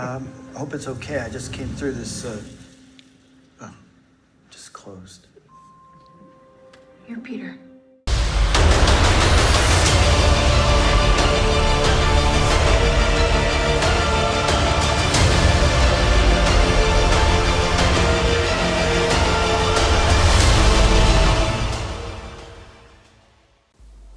Hope it's okay. I just came through this, just closed. Here, Peter.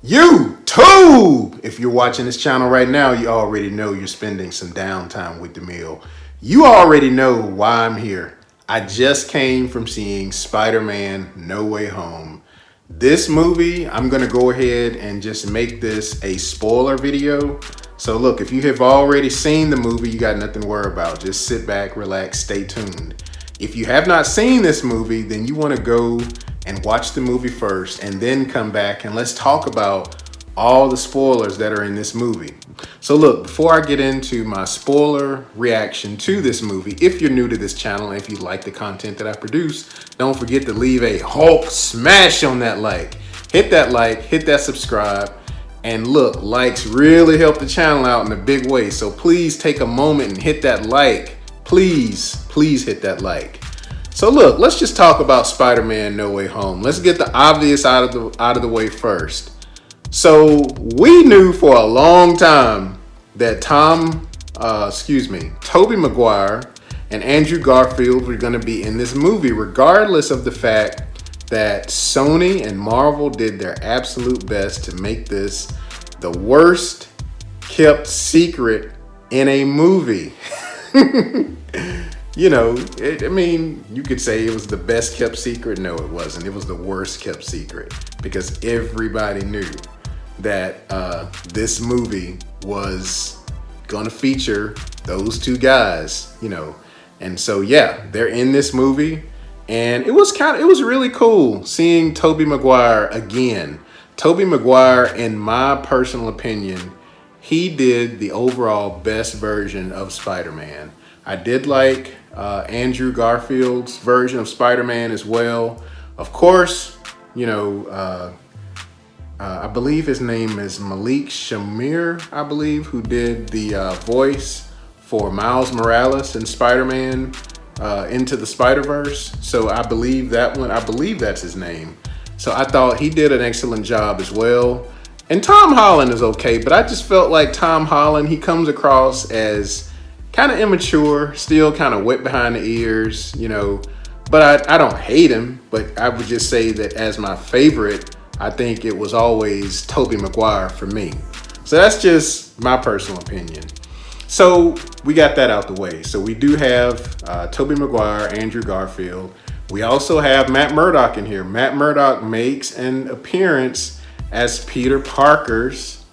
YouTube! If you're watching this channel right now, you already know you're spending some downtime with the meal. You already know why I'm here. I just came from seeing Spider-Man No Way Home. This movie, I'm gonna go ahead and just make this a spoiler video. So look, if you have already seen the movie, you got nothing to worry about. Just sit back, relax, stay tuned. If you have not seen this movie, then you wanna go and watch the movie first and then come back and let's talk about all the spoilers that are in this movie. So look, before I get into my spoiler reaction to this movie, if you're new to this channel and if you like the content that I produce, don't forget to leave a Hulk smash on that like. Hit that subscribe, and look, likes really help the channel out in a big way. So please take a moment and hit that like. Please hit that like. So look, let's just talk about Spider-Man No Way Home. Let's get the obvious out of the way first. So we knew for a long time that Tobey Maguire and Andrew Garfield were going to be in this movie, regardless of the fact that Sony and Marvel did their absolute best to make this the worst kept secret in a movie. You know, I mean, you could say it was the best kept secret. No, it wasn't. It was the worst kept secret because everybody knew that this movie was gonna feature those two guys, you know. And so yeah, they're in this movie, and it was really cool seeing Tobey Maguire again. Tobey Maguire, in my personal opinion, he did the overall best version of Spider-Man. I did like Andrew Garfield's version of Spider-Man as well. Of course, you know, I believe his name is Malik Shamir, I believe, who did the voice for Miles Morales in Spider-Man Into the Spider-Verse. So I believe that one, I believe that's his name. So I thought he did an excellent job as well. And Tom Holland is okay, but I just felt like Tom Holland, he comes across as kind of immature, still kind of wet behind the ears, you know. But I don't hate him, but I would just say that as my favorite, I think it was always Tobey Maguire for me. So that's just my personal opinion. So we got that out the way. So we do have Tobey Maguire, Andrew Garfield. We also have Matt Murdock in here. Matt Murdock makes an appearance as Peter Parker's,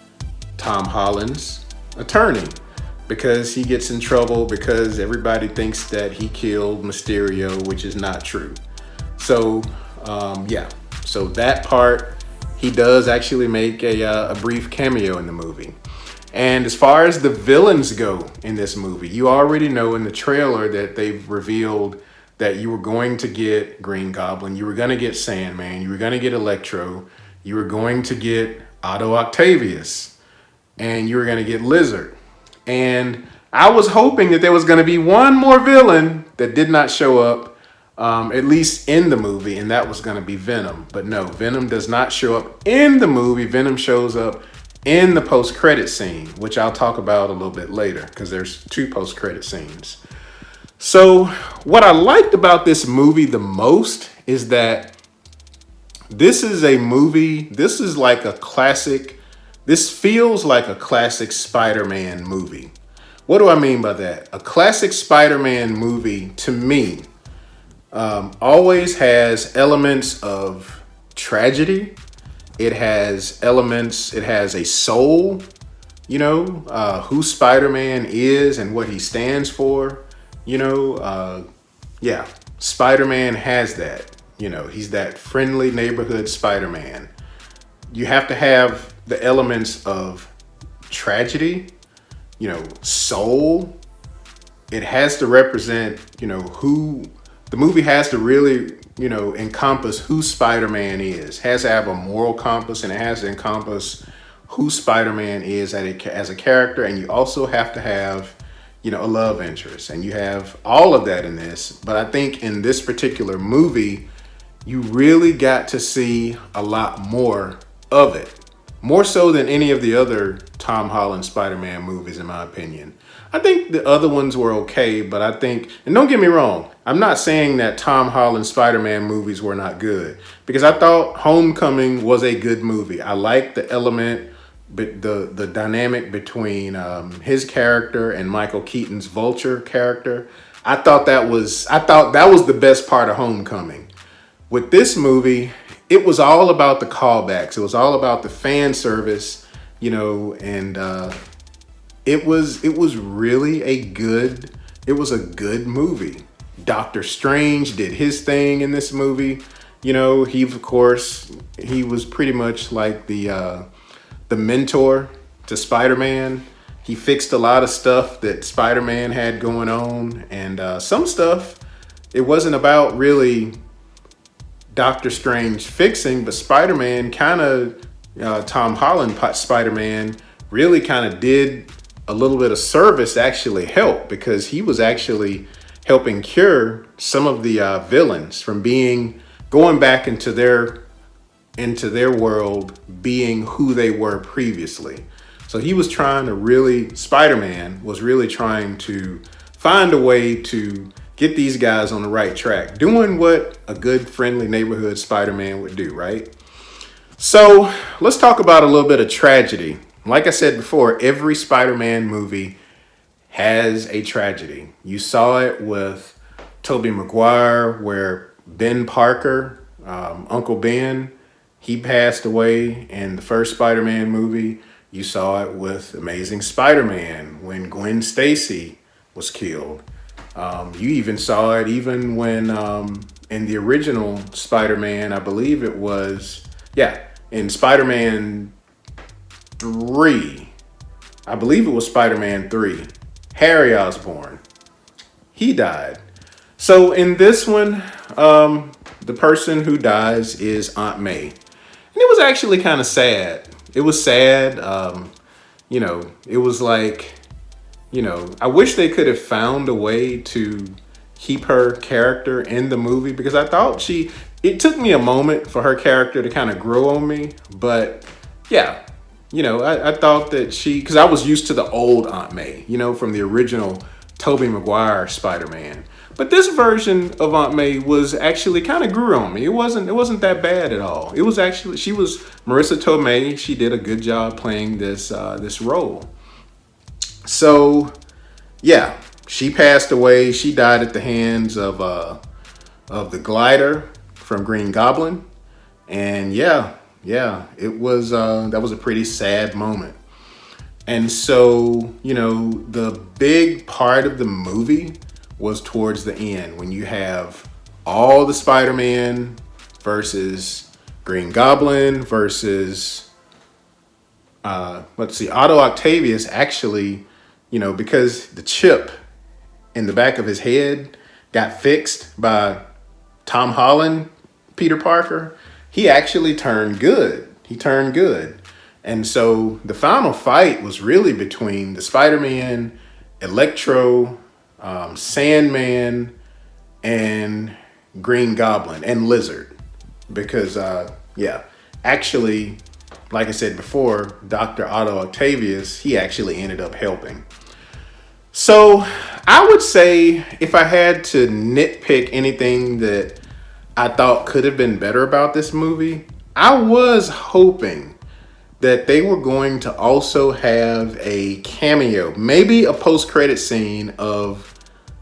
Tom Holland's, attorney, because he gets in trouble because everybody thinks that he killed Mysterio, which is not true. So yeah, so that part, he does actually make a brief cameo in the movie. And as far as the villains go in this movie, you already know in the trailer that they've revealed that you were going to get Green Goblin, you were going to get Sandman, you were going to get Electro, you were going to get Otto Octavius, and you were going to get Lizard. And I was hoping that there was going to be one more villain that did not show up, at least in the movie, and that was going to be Venom. But no, Venom does not show up in the movie. Venom shows up in the post-credit scene, which I'll talk about a little bit later because there's two post-credit scenes. So what I liked about this movie the most is that this is a movie, this is like a classic, this feels like a classic Spider-Man movie. What do I mean by that? A classic Spider-Man movie, to me, always has elements of tragedy. It has elements, it has a soul, you know, who Spider-Man is and what he stands for, you know. Yeah, Spider-Man has that, you know, he's that friendly neighborhood Spider-Man. You have to have the elements of tragedy, you know, soul. It has to represent, you know, who the movie has to really, you know, encompass who Spider-Man is. It has to have a moral compass, and it has to encompass who Spider-Man is as a character. And you also have to have, a love interest, and you have all of that in this. But I think in this particular movie, you really got to see a lot more of it. More so than any of the other Tom Holland Spider-Man movies, in my opinion. I think the other ones were okay, but I think, and don't get me wrong, I'm not saying that Tom Holland Spider-Man movies were not good, because I thought Homecoming was a good movie. I liked the element, but the dynamic between his character and Michael Keaton's Vulture character. I thought that was the best part of Homecoming. With this movie, it was all about the callbacks. It was all about the fan service, and it was really a good movie. Doctor Strange did his thing in this movie. He was pretty much like the mentor to Spider-Man. He fixed a lot of stuff that Spider-Man had going on, and some stuff it wasn't about really Doctor Strange fixing, but Spider-Man Tom Holland Spider-Man really kind of did a little bit of service to actually help, because he was actually helping cure some of the villains from going back into their world being who they were previously. So he was Spider-Man was really trying to find a way to get these guys on the right track, doing what a good, friendly neighborhood Spider-Man would do, right? So let's talk about a little bit of tragedy. Like I said before, every Spider-Man movie has a tragedy. You saw it with Tobey Maguire, where Ben Parker, Uncle Ben, he passed away in the first Spider-Man movie. You saw it with Amazing Spider-Man when Gwen Stacy was killed. You even saw it even when in the original Spider-Man, I believe it was, in Spider-Man 3, I believe it was Spider-Man 3, Harry Osborn, he died. So in this one, the person who dies is Aunt May. And it was actually kind of sad. It was sad. It was like, I wish they could have found a way to keep her character in the movie, because I thought it took me a moment for her character to kind of grow on me. But yeah, I thought that because I was used to the old Aunt May, from the original Tobey Maguire Spider-Man. But this version of Aunt May was actually kind of grew on me. It wasn't that bad at all. It was actually, she was Marissa Tomei. She did a good job playing this role. So yeah, she passed away. She died at the hands of the glider from Green Goblin. And yeah, it was that was a pretty sad moment. And so, the big part of the movie was towards the end, when you have all the Spider-Man versus Green Goblin versus Otto Octavius actually, because the chip in the back of his head got fixed by Tom Holland, Peter Parker, he actually turned good. He turned good. And so the final fight was really between the Spider-Man, Electro, Sandman, and Green Goblin, and Lizard. Because, actually, like I said before, Dr. Otto Octavius, he actually ended up helping. So I would say, if I had to nitpick anything that I thought could have been better about this movie, I was hoping that they were going to also have a cameo, maybe a post-credit scene of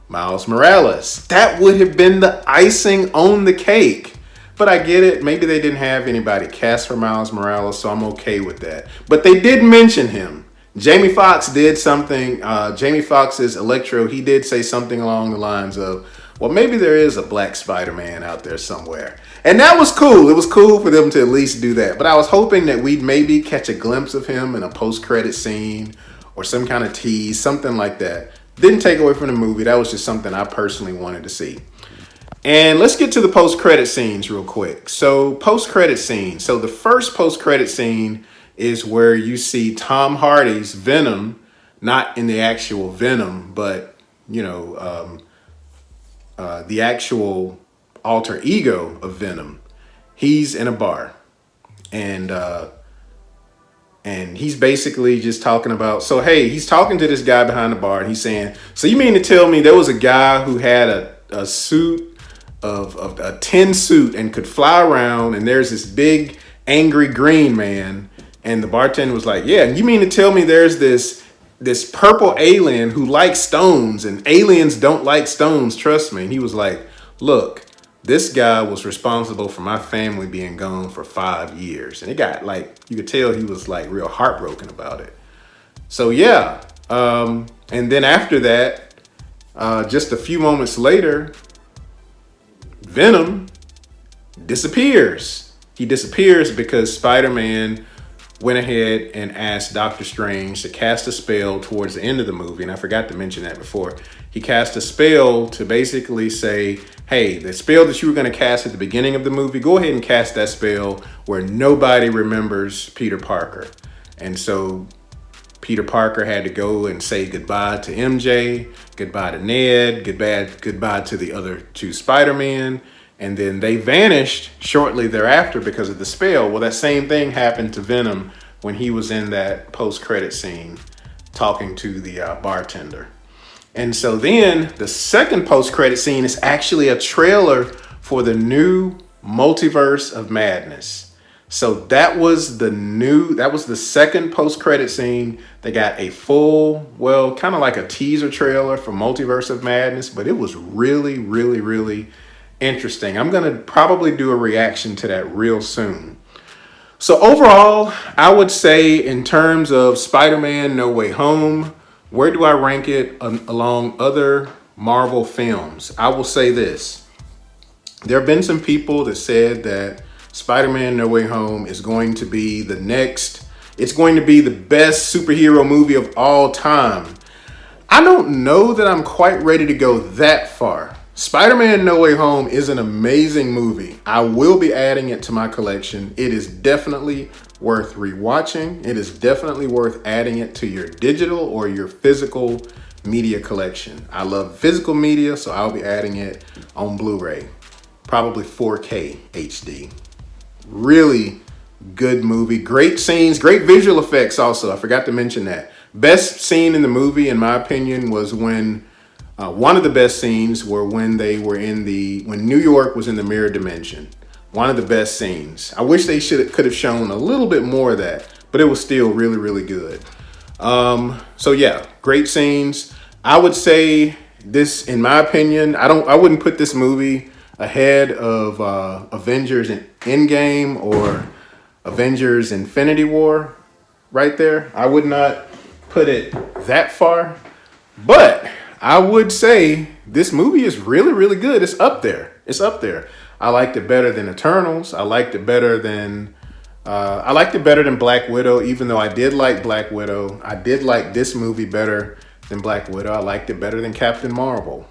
Miles Morales. That would have been the icing on the cake. But I get it. Maybe they didn't have anybody cast for Miles Morales, so I'm okay with that. But they did mention him. Jamie Foxx did something. Jamie Foxx's Electro, he did say something along the lines of, well, maybe there is a black Spider-Man out there somewhere. And that was cool. It was cool for them to at least do that. But I was hoping that we'd maybe catch a glimpse of him in a post-credit scene or some kind of tease, something like that. Didn't take away from the movie. That was just something I personally wanted to see. And let's get to the post-credit scenes real quick. So post-credit scene. So the first post-credit scene is where you see Tom Hardy's Venom not in the actual Venom, but you know, the actual alter ego of Venom. He's in a bar, and he's basically just talking about. So hey, he's talking to this guy behind the bar, and he's saying, "So you mean to tell me there was a guy who had a suit of a tin suit and could fly around, and there's this big angry green man?" And the bartender was like, "Yeah, and you mean to tell me there's this purple alien who likes stones, and aliens don't like stones, trust me." And he was like, "Look, this guy was responsible for my family being gone for 5 years." And it got like, you could tell he was like real heartbroken about it. So yeah, and then after that, just a few moments later, Venom disappears. He disappears because Spider-Man went ahead and asked Doctor Strange to cast a spell towards the end of the movie. And I forgot to mention that before. He cast a spell to basically say, hey, the spell that you were going to cast at the beginning of the movie, go ahead and cast that spell where nobody remembers Peter Parker. And so Peter Parker had to go and say goodbye to MJ, goodbye to Ned, goodbye to the other two Spider-Men. And then they vanished shortly thereafter because of the spell. Well, that same thing happened to Venom when he was in that post-credit scene talking to the bartender. And so then the second post-credit scene is actually a trailer for the new Multiverse of Madness. So that was the second post-credit scene. They got a full, well, kind of like a teaser trailer for Multiverse of Madness, but it was really, really, really interesting. I'm going to probably do a reaction to that real soon. So overall, I would say in terms of Spider-Man No Way Home, where do I rank it along other Marvel films? I will say this. There have been some people that said that Spider-Man No Way Home is going to be it's going to be the best superhero movie of all time. I don't know that I'm quite ready to go that far. Spider-Man No Way Home is an amazing movie. I will be adding it to my collection. It is definitely worth rewatching. It is definitely worth adding it to your digital or your physical media collection. I love physical media, so I'll be adding it on Blu-ray. Probably 4K HD. Really good movie. Great scenes, great visual effects also. I forgot to mention that. Best scene in the movie, in my opinion, was when one of the best scenes were when when New York was in the mirror dimension. One of the best scenes. I wish they could have shown a little bit more of that, but it was still really, really good. So yeah, great scenes. I would say this, in my opinion, I wouldn't put this movie ahead of Avengers Endgame or Avengers Infinity War right there. I would not put it that far, but I would say this movie is really, really good. It's up there. It's up there. I liked it better than Eternals. I liked it better than Black Widow, even though I did like Black Widow. I did like this movie better than Black Widow. I liked it better than Captain Marvel.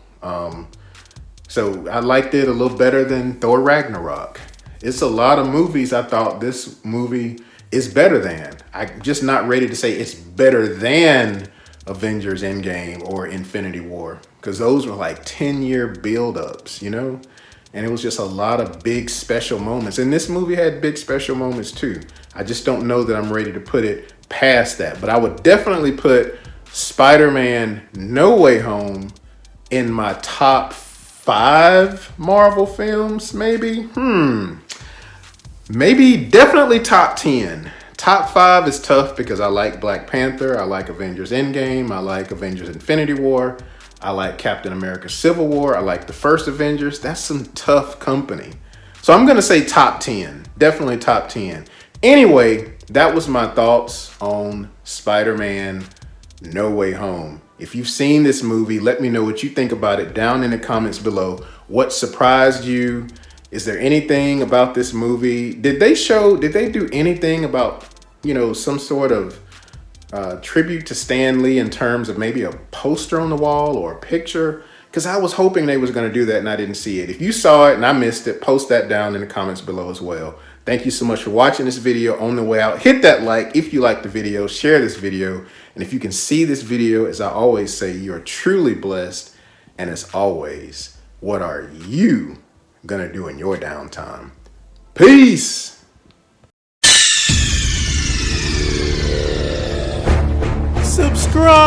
So I liked it a little better than Thor Ragnarok. It's a lot of movies I thought this movie is better than. I'm just not ready to say it's better than Avengers Endgame or Infinity War, because those were like 10-year build-ups, you know? And it was just a lot of big special moments. And this movie had big special moments too. I just don't know that I'm ready to put it past that. But I would definitely put Spider-Man No Way Home in my top 5 Marvel films, maybe. Maybe definitely top 10. Top 5 is tough because I like Black Panther, I like Avengers Endgame, I like Avengers Infinity War, I like Captain America Civil War, I like the first Avengers. That's some tough company. So I'm gonna say top 10, definitely top 10. Anyway, that was my thoughts on Spider-Man No Way Home. If you've seen this movie, let me know what you think about it down in the comments below. What surprised you? Is there anything about this movie? Did they do anything about, some sort of tribute to Stan Lee in terms of maybe a poster on the wall or a picture? Because I was hoping they was going to do that and I didn't see it. If you saw it and I missed it, post that down in the comments below as well. Thank you so much for watching this video. On the way out, hit that like if you like the video, share this video. And if you can see this video, as I always say, you're truly blessed. And as always, what are you gonna do in your downtime? Peace. Subscribe.